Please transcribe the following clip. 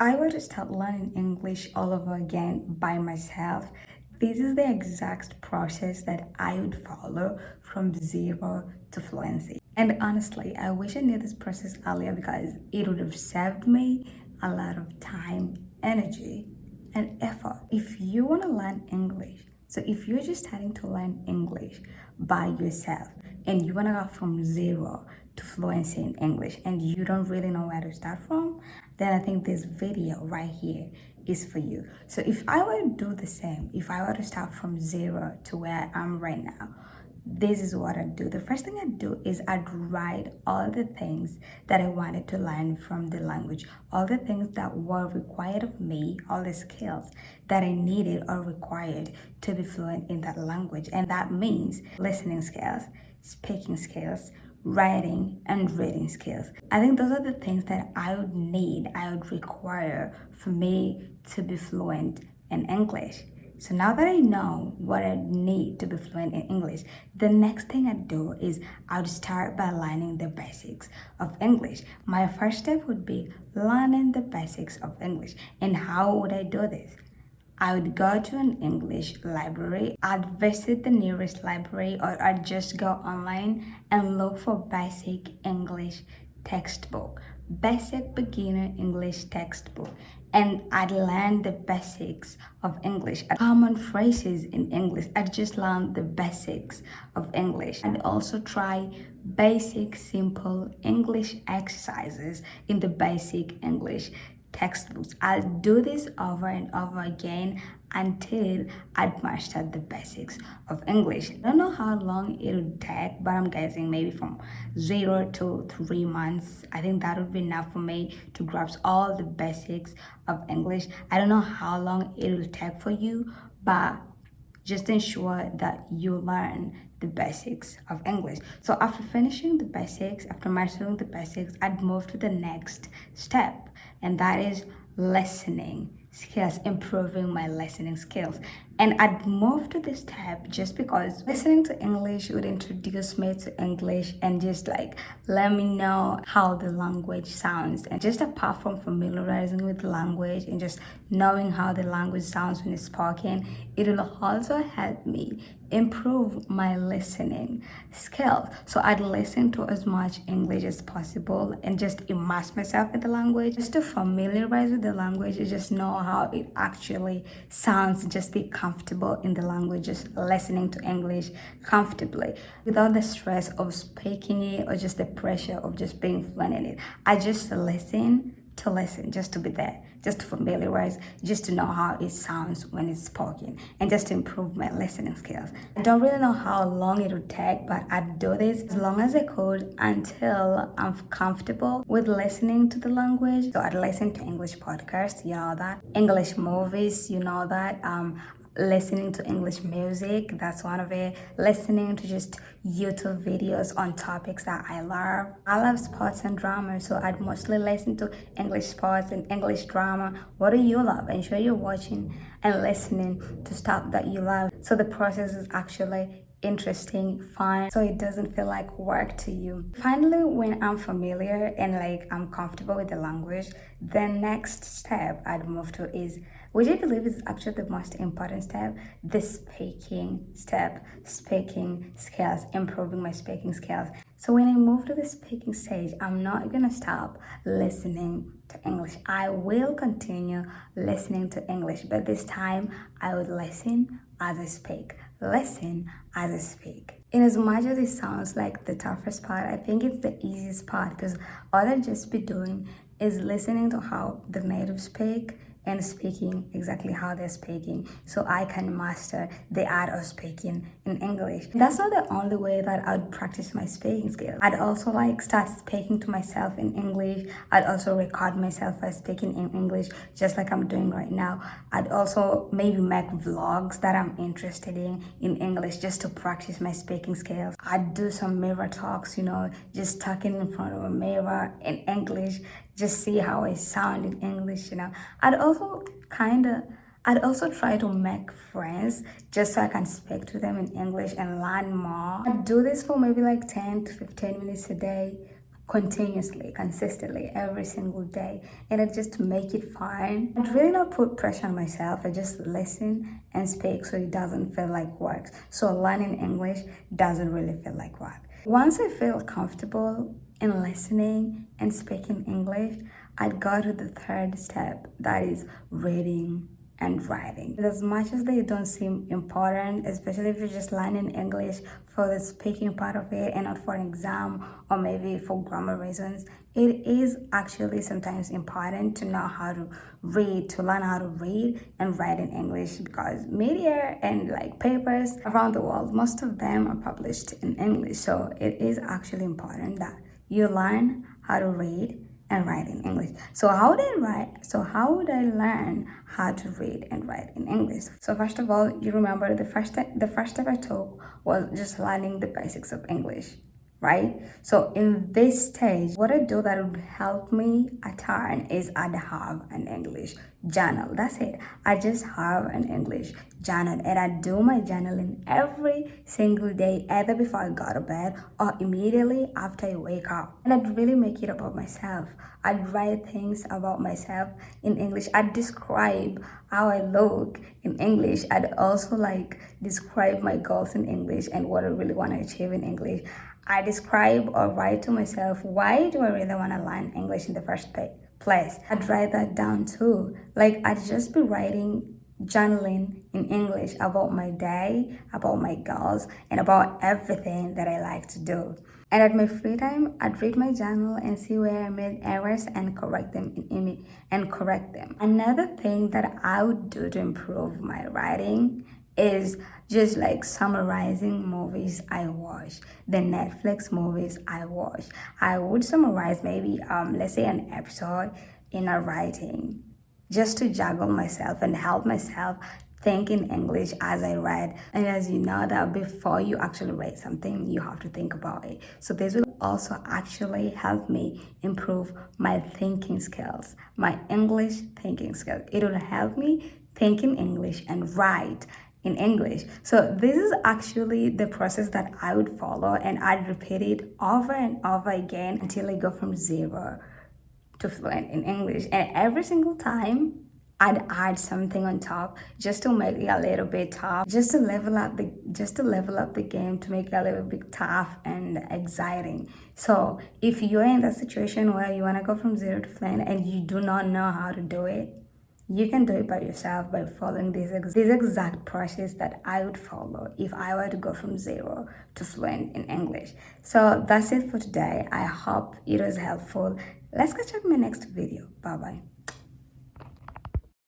I were to start learning English all over again by myself, this is the exact process that I would follow from zero to fluency. And honestly, I wish I knew this process earlier because it would have saved me a lot of time, energy, and effort. If you want to learn English, so if you're just starting to learn English by yourself and you want to go from zero to fluency in English and you don't really know where to start from, then I think this video right here is for you. So if I were to do the same, if I were to start from zero to where I am right now, this is what I'd do. The first thing I'd do is I'd write all the things that I wanted to learn from the language, all the things that were required of me, all the skills that I needed or required to be fluent in that language. And that means listening skills, speaking skills, writing and reading skills. I think those are the things that I would require for me to be fluent in English. So now that I know what I need to be fluent in English, the next thing I do is I would start by learning the basics of English. My first step would be learning the basics of English. And how would I do this? I would go to an English library. I'd visit the nearest library, or I'd just go online and look for basic English textbook, basic beginner English textbook. And I'd learn the basics of English, common phrases in English. I'd just learn the basics of English. And also try basic, simple English exercises in the basic English textbooks. I'll do this over and over again until I'd mastered the basics of English. I don't know how long it would take, but I'm guessing maybe from 0 to 3 months. I think that would be enough for me to grasp all the basics of English. I don't know how long it will take for you, but just ensure that you learn the basics of English. So after finishing the basics, after mastering the basics, I'd move to the next step, and that is listening skills, improving my listening skills. And I'd move to this step just because listening to English would introduce me to English and just like let me know how the language sounds. And just apart from familiarizing with the language and just knowing how the language sounds when it's spoken, it will also help me improve my listening skills. So I'd listen to as much English as possible and just immerse myself in the language, just to familiarize with the language and just know how it actually sounds, just be comfortable in the language, just listening to English comfortably without the stress of speaking it or just the pressure of just being fluent in it. I just listen, just to be there, just to familiarize, just to know how it sounds when it's spoken, and just to improve my listening skills. I don't really know how long it would take, but I'd do this as long as I could until I'm comfortable with listening to the language. So I'd listen to English podcasts, you know that, English movies, you know that, listening to English music, that's one of it, listening to just YouTube videos on topics that I love. I love sports and drama, so I'd mostly listen to English sports and English drama. What do you love? Ensure you're watching and listening to stuff that you love, so the process is actually interesting, fun, so it doesn't feel like work to you. Finally, when I'm familiar and like I'm comfortable with the language, the next step I'd move to is, which I believe is actually the most important step, the speaking step, speaking skills, improving my speaking skills. So when I move to the speaking stage, I'm not gonna stop listening to English. I will continue listening to English, but this time I would listen as I speak. Listen as I speak. In as much as it sounds like the toughest part, I think it's the easiest part, because all I'll just be doing is listening to how the natives speak and speaking exactly how they're speaking, so I can master the art of speaking in English. That's not the only way that I'd practice my speaking skills. I'd also like start speaking to myself in English. I'd also record myself by speaking in English, just like I'm doing right now. I'd also maybe make vlogs that I'm interested in English, just to practice my speaking skills. I'd do some mirror talks, just talking in front of a mirror in English, just see how I sound in English, I'd also try to make friends just so I can speak to them in English and learn more. I'd do this for maybe like 10 to 15 minutes a day. continuously, consistently, every single day, and I just make it fun. I'd really not put pressure on myself. I just listen and speak so it doesn't feel like work. So learning English doesn't really feel like work. Once I feel comfortable in listening and speaking English, I'd go to the third step, that is reading and writing. As much as they don't seem important, especially if you're just learning English for the speaking part of it and not for an exam or maybe for grammar reasons, it is actually sometimes important to know how to read, to learn how to read and write in English, because media and like papers around the world, most of them are published in English. So it is actually important that you learn how to read and write in English. So how would I learn how to read and write in English? So first of all, you remember the first step I took was just learning the basics of English, right? So in this stage, what I do that would help me a ton is I'd have an English journal. That's it. I just have an English journal, and I do my journaling every single day, either before I go to bed or immediately after I wake up. And I'd really make it about myself. I'd write things about myself in English. I'd describe how I look in English. I'd also like describe my goals in English and what I really want to achieve in English. I describe or write to myself, why do I really want to learn English in the first place? I'd write that down too. Like, I'd just be writing, journaling in English about my day, about my goals, and about everything that I like to do. And at my free time, I'd read my journal and see where I made errors and correct them Another thing that I would do to improve my writing is just like summarizing movies I watch, the Netflix movies I watch. I would summarize maybe let's say an episode in a writing, just to juggle myself and help myself think in English as I read. And as you know that before you actually write something, you have to think about it. So this will also actually help me improve my thinking skills, my English thinking skills. It will help me think in English and write in English. So this is actually the process that I would follow, and I'd repeat it over and over again until I go from zero to fluent in English. And every single time I'd add something on top just to make it a little bit tough, just to level up the game, to make it a little bit tough and exciting. So if you're in that situation where you want to go from zero to fluent and you do not know how to do it, you can do it by yourself by following this exact process that I would follow if I were to go from zero to fluent in English. So that's it for today. I hope it was helpful. Let's catch up in my next video. Bye bye.